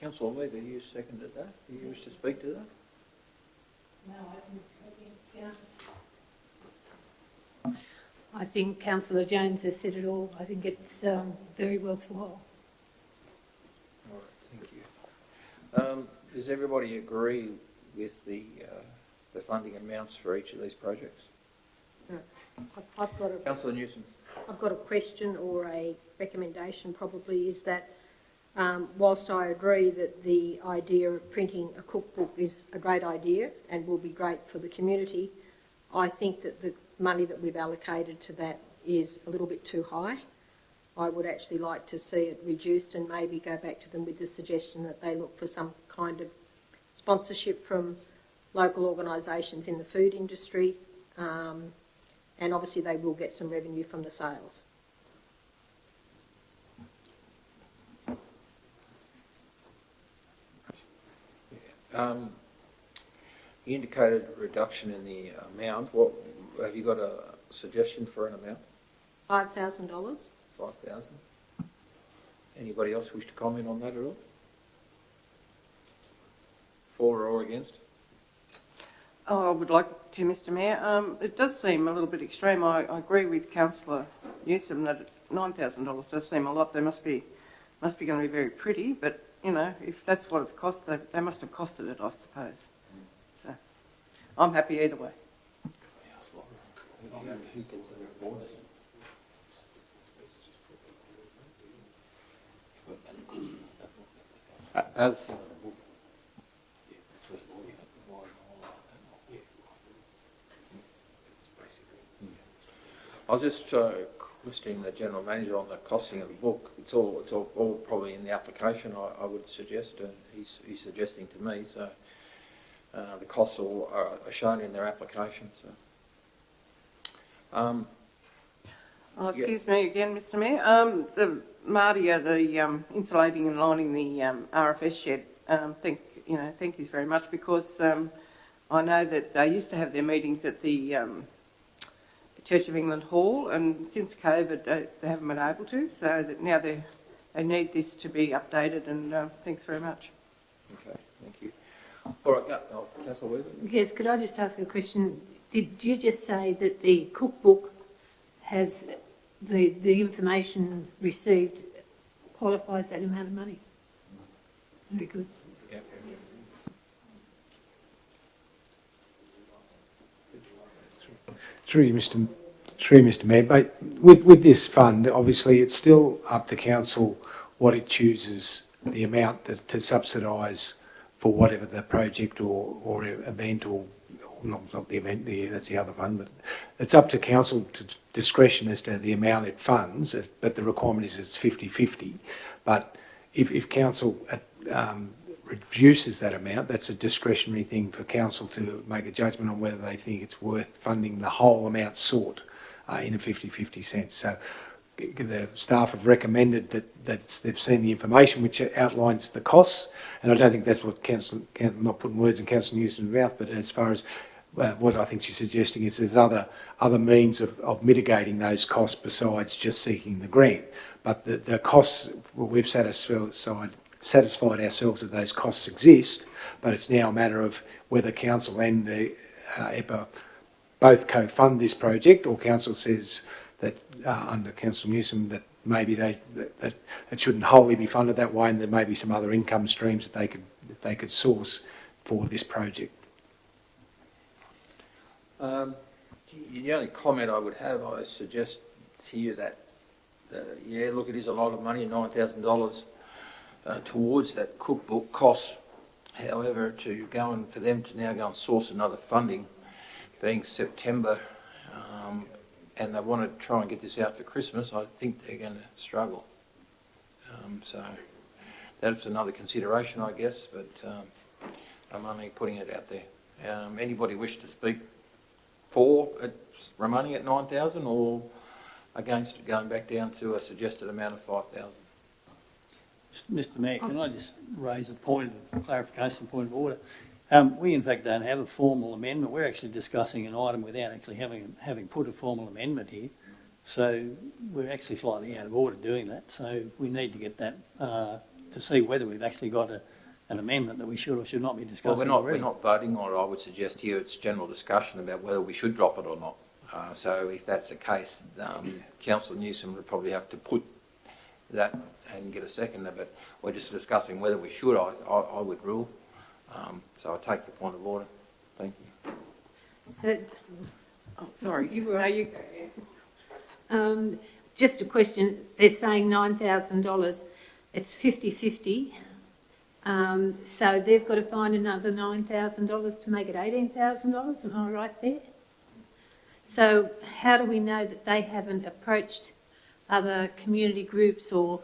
Councillor Weaver, you seconded that. Do you wish to speak to that? No, I think Councillor Jones has said it all. I think it's very worthwhile. All right, thank you. Does everybody agree with the funding amounts for each of these projects? Councillor Newsom. I've got a question or a recommendation probably, is that whilst I agree that the idea of printing a cookbook is a great idea and will be great for the community, I think that the money that we've allocated to that is a little bit too high. I would actually like to see it reduced and maybe go back to them with the suggestion that they look for some kind of sponsorship from local organisations in the food industry, and obviously they will get some revenue from the sales. You indicated a reduction in the amount. What, have you got a suggestion for an amount? $5,000. 5,000. Anybody else wish to comment on that at all? For or against? Oh, I would like to, Mr Mayor. It does seem a little bit extreme. I agree with Councillor Newsom that $9,000 does seem a lot. They must be going to be very pretty, but you know, if that's what it's cost, they must have costed it, I suppose. So, I'm happy either way. As I was just questioning the general manager on the costing of the book. It's all probably in the application, I would suggest. He's suggesting to me, so the costs all are shown in their application. So, Oh, excuse me again, Mr Mayor. The Mardia, the insulating and lining the RFS shed, thank you very much, because I know that they used to have their meetings at the Church of England Hall, and since COVID they haven't been able to, so that now they need this to be updated, and thanks very much. okay, thank you. All right, Councillor Weaver. Yes, could I just ask a question? Did you just say that the cookbook has the information received qualifies that amount of money? Very good. Yep. Through you, Mr Mayor, but with this fund, obviously it's still up to council what it chooses, the amount to subsidise for whatever the project or event or not the event, that's the other fund, but it's up to council to discretion as to the amount it funds, but the requirement is it's 50-50. But if council reduces that amount, that's a discretionary thing for council to make a judgment on whether they think it's worth funding the whole amount sought in a 50-50 sense. So the staff have recommended that they've seen the information which outlines the costs, and I don't think that's what council, I'm not putting words in Councillor Newsom's mouth, but as far as what I think she's suggesting is there's other means of mitigating those costs besides just seeking the grant. But the costs, we've satisfied ourselves that those costs exist, but it's now a matter of whether council and the EPA both co-fund this project, or council says that under Councillor Newsom that maybe that it shouldn't wholly be funded that way, and there may be some other income streams that they could source for this project. The only comment I would have, I suggest here that, yeah, look, it is a lot of money, $9,000 towards that cookbook cost. However, for them to now go and source another funding, being September, and they want to try and get this out for Christmas, I think they're going to struggle. So that's another consideration, I guess, but I'm only putting it out there. Anybody wish to speak for it remaining at 9,000 or against it going back down to a suggested amount of 5,000? Mr Mayor, can I just raise a point of clarification, point of order? We in fact don't have a formal amendment. We're actually discussing an item without actually having put a formal amendment here. So we're actually slightly out of order doing that. So we need to get that to see whether we've actually got an amendment that we should or should not be discussing. Well, we're not voting on it. I would suggest here it's general discussion about whether we should drop it or not. So if that's the case, Councillor Newsom would probably have to put that and get a seconder, but we're just discussing whether we should. I would rule. So I take the point of order. Thank you. So, Oh, sorry. You were- No, you go. just a question. They're saying $9,000. It's 50-50. So they've got to find another $9,000 to make it $18,000. Am I right there? So how do we know that they haven't approached other community groups or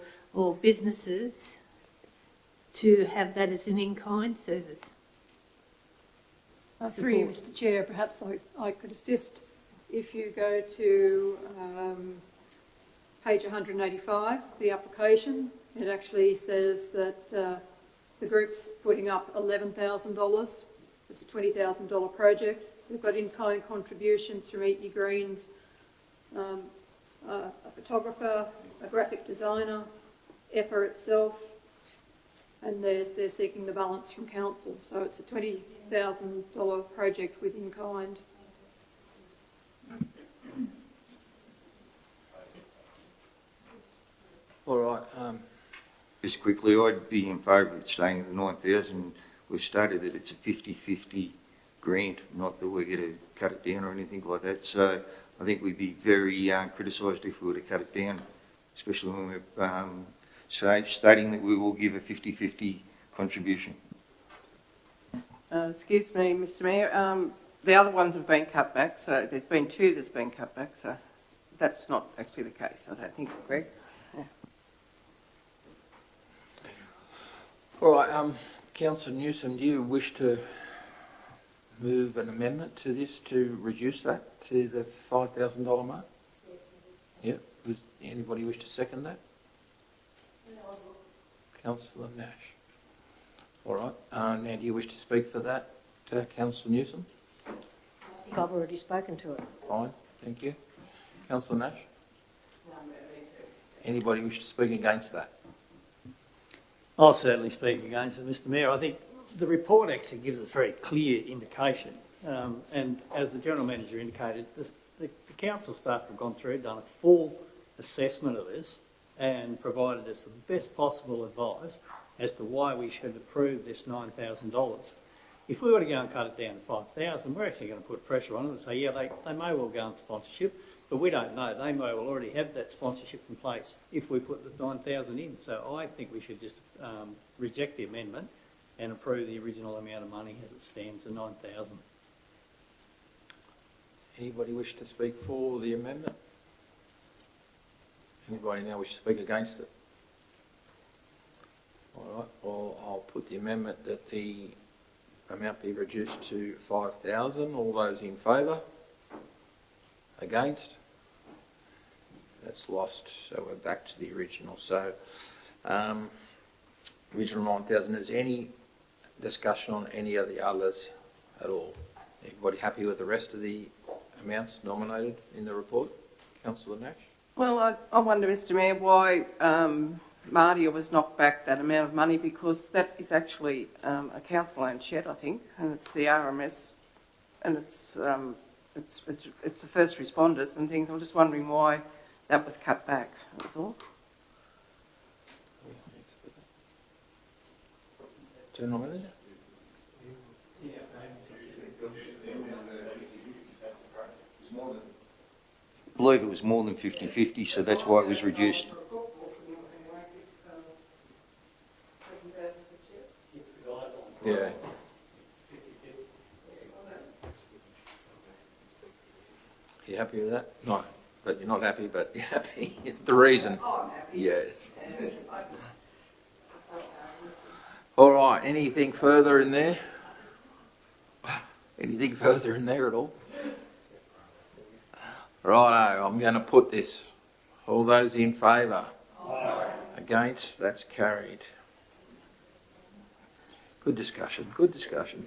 businesses to have that as an in-kind service. Through you, Mr Chair, perhaps I could assist. If you go to page 185, the application, it actually says that the group's putting up $11,000. It's a $20,000 project. We've got in-kind contributions from Eat Your Greens, a photographer, a graphic designer, EFA itself, and they're seeking the balance from council. So it's a $20,000 project with in-kind. All right, Just quickly, I'd be in favour of staying at the 9,000. We've stated that it's a 50-50 grant, not that we're going to cut it down or anything like that. So I think we'd be very criticised if we were to cut it down, especially when we're stating that we will give a 50-50 contribution. Excuse me, Mr Mayor. The other ones have been cut back, so there's been 2 that's been cut back, so that's not actually the case, I don't think, Greg. Yeah. all right, Councillor Newsom, do you wish to move an amendment to this to reduce that to the $5,000 mark? Yep. Does anybody wish to second that? Councillor Nash. All right. Now, do you wish to speak for that, Councillor Newsom? I think I've already spoken to it. Fine, thank you. Councillor Nash? Anybody wish to speak against that? I'll certainly speak against it, Mr Mayor. I think the report actually gives us very clear indication, and as the General Manager indicated, the council staff have gone through, done a full assessment of this and provided us the best possible advice as to why we should approve this $9,000. If we were to go and cut it down to $5,000, we're actually going to put pressure on them and say, yeah, they may well go on sponsorship, but we don't know. They may well already have that sponsorship in place if we put the $9,000 in. So I think we should just reject the amendment and approve the original amount of money as it stands, the $9,000. Anybody wish to speak for the amendment? Anybody now wish to speak against it? All right, well, I'll put the amendment that the amount be reduced to 5,000. All those in favour? Against? That's lost, so we're back to the original. So, original 9,000. Is any discussion on any of the others at all? Everybody happy with the rest of the amounts nominated in the report? Councillor Nash? Well, I wonder, Mr Mayor, why Mardia was knocked back that amount of money, because that is actually a council-owned shed, I think, and it's the RMS, and it's the first responders and things. I'm just wondering why that was cut back, that was all. General Manager? I believe it was more than 50-50, so that's why it was reduced. Yeah. You happy with that? No, but you're not happy, but you're happy. The reason? Yes. All right, anything further in there? Anything further in there at all? Righto, I'm going to put this. All those in favour? Against? That's carried. Good discussion, good discussion.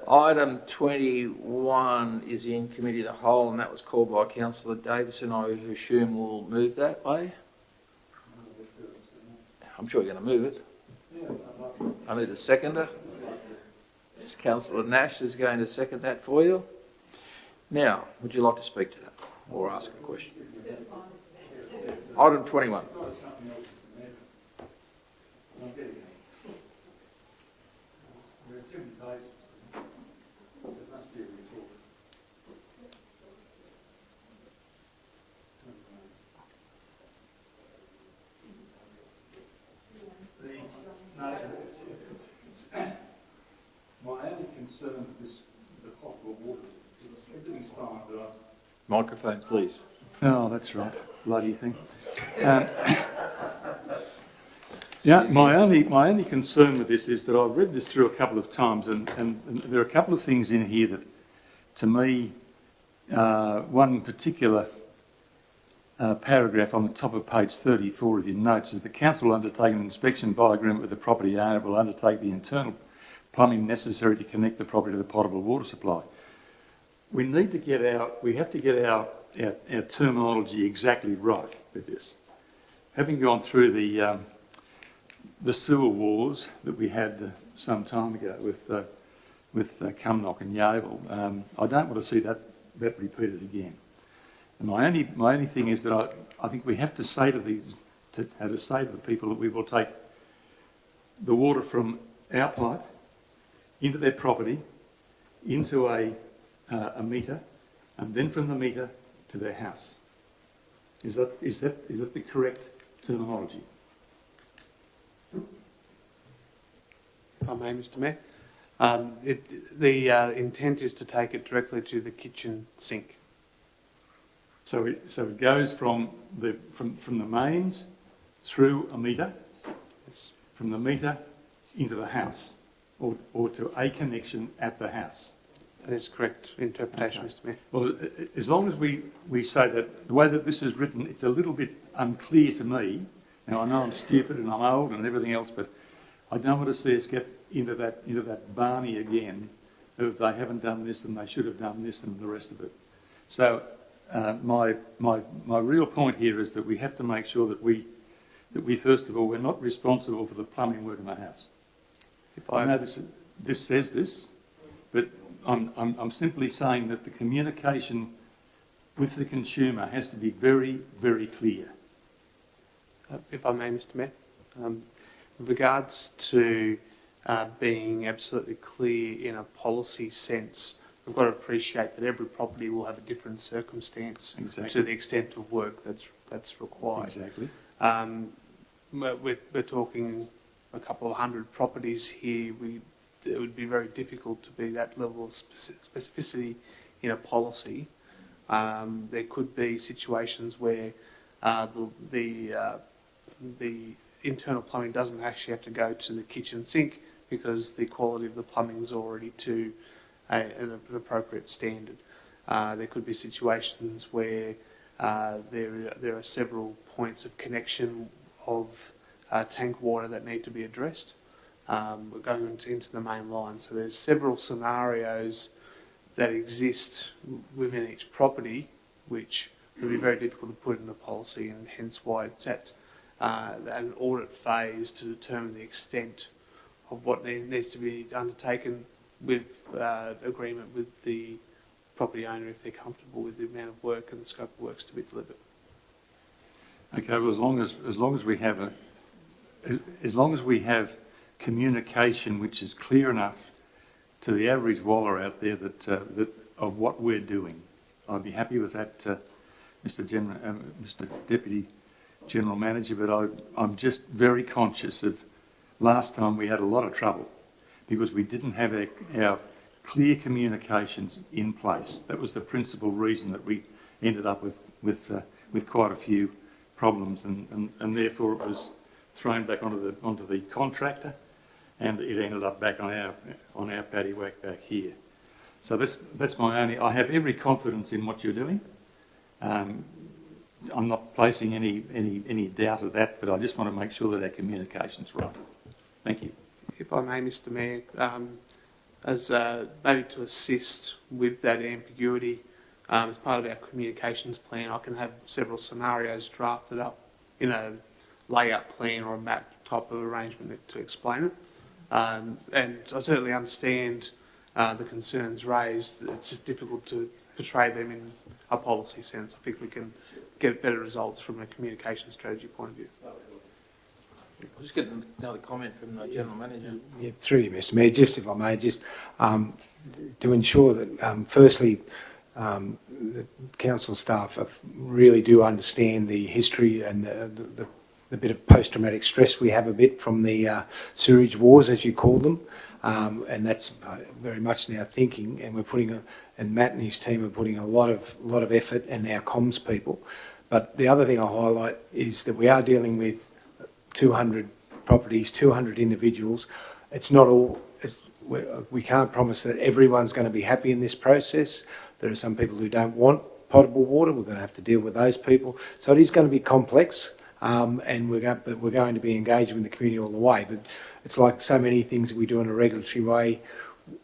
Item 21 is in Committee of the Whole, and that was called by Councillor Davison. I assume we'll move that way. I'm sure you're going to move it. I need the seconder. Councillor Nash is going to second that for you. Now, would you like to speak to that or ask a question? Item 21. My only concern with this, the potable water, Microphone, please. Oh, that's right, bloody thing. Yeah, my only concern with this is that I've read this through a couple of times, and there are a couple of things in here that, to me, one particular paragraph on the top of page 34 of your notes is the council will undertake an inspection by agreement with the property owner, will undertake the internal plumbing necessary to connect the property to the potable water supply. We have to get our terminology exactly right with this. Having gone through the sewer wars that we had some time ago with Cumnock and Yeovil, I don't want to see that repeated again. And my only thing is that I think we have to say to the people that we will take the water from our pipe into their property, into a meter, and then from the meter to their house. Is that the correct terminology? If I may, Mr. Mayor. The intent is to take it directly to the kitchen sink. So it goes from the mains through a meter, Yes. from the meter into the house, or to a connection at the house. That is correct interpretation, Okay. Mr. Mayor. Well, as long as we say that, the way that this is written, it's a little bit unclear to me. Now, I know I'm stupid and I'm old and everything else, but I don't want to see us get into that Barney again of they haven't done this and they should have done this and the rest of it. So my real point here is that we have to make sure that we first of all, we're not responsible for the plumbing work in the house. I know this says this, but I'm simply saying that the communication with the consumer has to be very, very clear. If I may, Mr. Mayor. With regards to being absolutely clear in a policy sense, we've got to appreciate that every property will have a different circumstance to the extent of work that's required. Exactly. We're talking a couple of hundred properties here. It would be very difficult to be that level of specificity in a policy. There could be situations where the internal plumbing doesn't actually have to go to the kitchen sink because the quality of the plumbing is already to an appropriate standard. There could be situations where there are several points of connection of tank water that need to be addressed. We're going into the main line, so there's several scenarios that exist within each property which would be very difficult to put in the policy, and hence why it's at an audit phase to determine the extent of what needs to be undertaken with agreement with the property owner if they're comfortable with the amount of work and the scope of works to be delivered. Okay, well, as long as we have communication which is clear enough to the average waller out there that of what we're doing, I'd be happy with that, Mr. Deputy General Manager. But I'm just very conscious of last time we had a lot of trouble because we didn't have our clear communications in place. That was the principal reason that we ended up with quite a few problems, and therefore it was thrown back onto the contractor, and it ended up back on our paddywhack back here. So that's my only. I have every confidence in what you're doing. I'm not placing any doubt of that, but I just want to make sure that our communication's right. Thank you. If I may, Mr. Mayor, as maybe to assist with that ambiguity, as part of our communications plan, I can have several scenarios drafted up in a layout plan or a map type of arrangement to explain it. And I certainly understand the concerns raised. It's just difficult to portray them in a policy sense. I think we can get better results from a communication strategy point of view. I'll just get another comment from the General Manager. Yeah, through you, Mr. Mayor, just if I may, just to ensure that, firstly, the council staff really do understand the history and the bit of post-traumatic stress we have a bit from the sewerage wars, as you call them. and that's very much in our thinking, and and Matt and his team are putting a lot of effort, and our comms people. But the other thing I'll highlight is that we are dealing with 200 properties, 200 individuals. It's not all, we can't promise that everyone's going to be happy in this process. There are some people who don't want potable water. We're going to have to deal with those people. So it is going to be complex, and we're going to be engaged with the community all the way. But it's like so many things that we do in a regulatory way.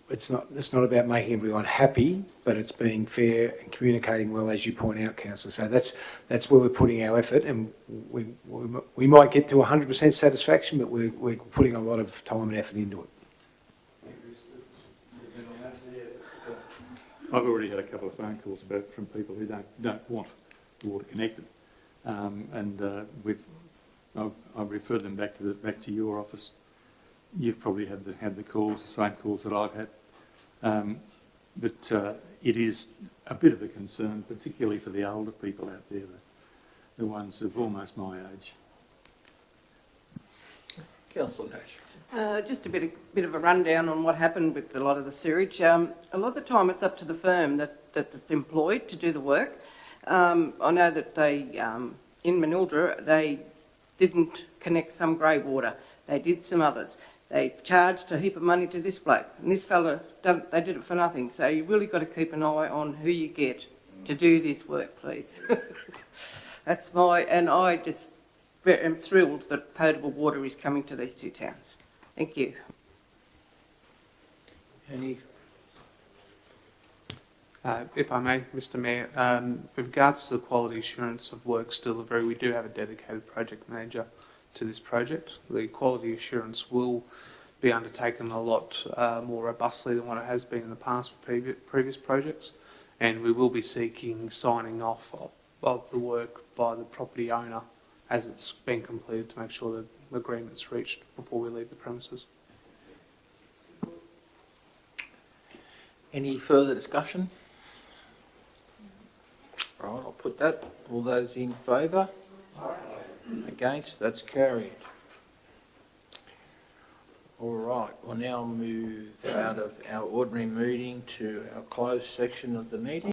It's not about making everyone happy, but it's being fair and communicating well, as you point out, Councillor. So that's where we're putting our effort, and we might get to 100% satisfaction, but we're putting a lot of time and effort into it. I've already had a couple of phone calls from people who don't want water connected, and I've referred them back to your office. You've probably had the calls, the same calls that I've had, but it is a bit of a concern, particularly for the older people out there, the ones of almost my age. Councillor Nash. Just a bit of a rundown on what happened with a lot of the sewage. A lot of the time it's up to the firm that's employed to do the work. I know that they, in Manildra, they didn't connect some grey water. They did some others. They charged a heap of money to this bloke, and this fella, they did it for nothing. So you really got to keep an eye on who you get to do this work, please. And I just am thrilled that potable water is coming to these two towns. Thank you. Any? If I may, Mr Mayor, with regards to the quality assurance of works delivery, we do have a dedicated project manager to this project. The quality assurance will be undertaken a lot more robustly than what it has been in the past for previous projects, and we will be seeking signing off of the work by the property owner as it's been completed to make sure that the agreement's reached before we leave the premises. Any further discussion? Right, I'll put that. All those in favour? Against? That's carried. All right, we'll now move out of our ordinary meeting to our closed section of the meeting.